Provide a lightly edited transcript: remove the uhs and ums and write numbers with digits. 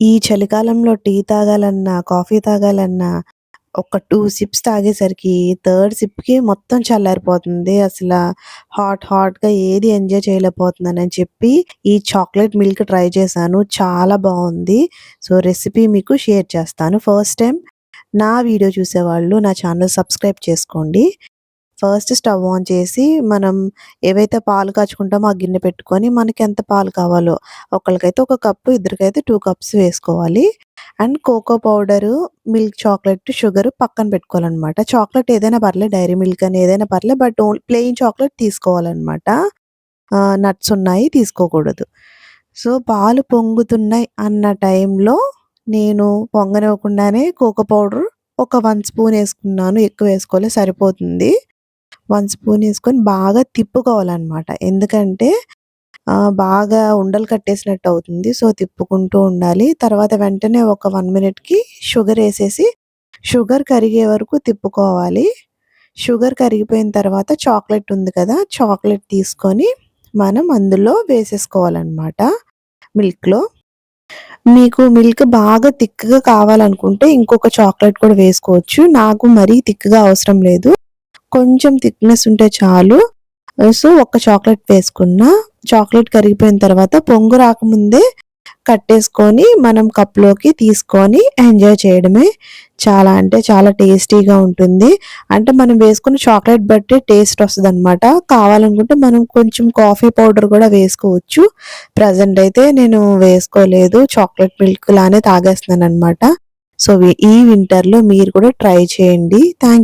ఈ చలికాలంలో tea తాగాలన్నా, coffee తాగాలన్నా ఒక 2 సిప్స్ తాగేసరికి థర్డ్ సిప్‌కి మొత్తం చల్లారిపోతుంది. హాట్‌గా ఏది ఎంజాయ్ చేయలేకపోతున్నానని చెప్పి ఈ చాక్లేట్ మిల్క్ ట్రై చేశాను. చాలా బావుంది. సో, రెసిపీ మీకు షేర్ చేస్తాను. ఫస్ట్ టైమ్ నా వీడియో చూసేవాళ్ళు నా ఛానల్ సబ్స్క్రైబ్ చేసుకోండి. ఫస్ట్ స్టవ్ ఆన్ చేసి మనం ఏవైతే పాలు కాచుకుంటామో ఆ గిన్నె పెట్టుకొని మనకెంత పాలు కావాలో ఒకళ్ళకైతే ఒక కప్పు, ఇద్దరికైతే 2 కప్స్ వేసుకోవాలి. And cocoa powder, milk chocolate, sugar పక్కన పెట్టుకోవాలనమాట. చాక్లెట్ ఏదైనా పర్లేదు, డైరీ మిల్క్ అని ఏదైనా పర్లేదు. బట్ ప్లెయిన్ చాక్లెట్ తీసుకోవాలనమాట. నట్స్ ఉన్నాయి తీసుకోకూడదు. సో, పాలు పొంగుతున్నాయి అన్న టైంలో నేను పొంగనివ్వకుండానే కోకో పౌడర్ ఒక 1 స్పూన్ ఏసుకున్నాను. ఎక్కువ వేసుకోలే, సరిపోతుంది. 1 స్పూన్ ఏసుకొని బాగా తిప్పుకోవాలనమాట. ఎందుకంటే బాగా ఉండలు కట్టేసినట్టు అవుతుంది. సో, తిప్పుకుంటూ ఉండాలి. తర్వాత వెంటనే ఒక 1 మినిట్‌కి షుగరేసేసి షుగర్ కరిగే వరకు తిప్పుకోవాలి. షుగర్ కరిగిపోయిన తర్వాత చాక్లెట్ ఉంది కదా! చాక్లెట్ తీసుకొని మనం అందులో వేసేసుకోవాలనమాట మిల్క్‌లో. మీకు మిల్క్ బాగా థిక్‌గా కావాలనుకుంటే ఇంకొక చాక్లెట్ కూడా వేసుకోవచ్చు. నాకు మరీ థిక్‌గా అవసరం లేదు. కొంచెం థిక్‌నెస్ ఉంటే చాలు. సో, ఒక్క చాక్లెట్ వేసుకున్నా. చాక్లెట్ కరిగిపోయిన తర్వాత పొంగు రాకముందే కట్టేసుకొని మనం కప్‌లోకి తీసుకొని ఎంజాయ్ చేయడమే. చాలా అంటే చాలా టేస్టీగా ఉంటుంది. అంటే మనం వేసుకున్న చాక్లెట్ బట్టి టేస్ట్ వస్తదనమాట. కావాలనుకుంటే మనం కొంచెం కాఫీ పౌడర్ కూడా వేసుకోవచ్చు. ప్రెజెంట్ అయితే నేను వేసుకోలేదు. చాక్లెట్ మిల్క్ లానే తాగేస్తున్నాననమాట. సో, ఈ వింటర్‌లో మీరు కూడా ట్రై చేయండి. థాంక్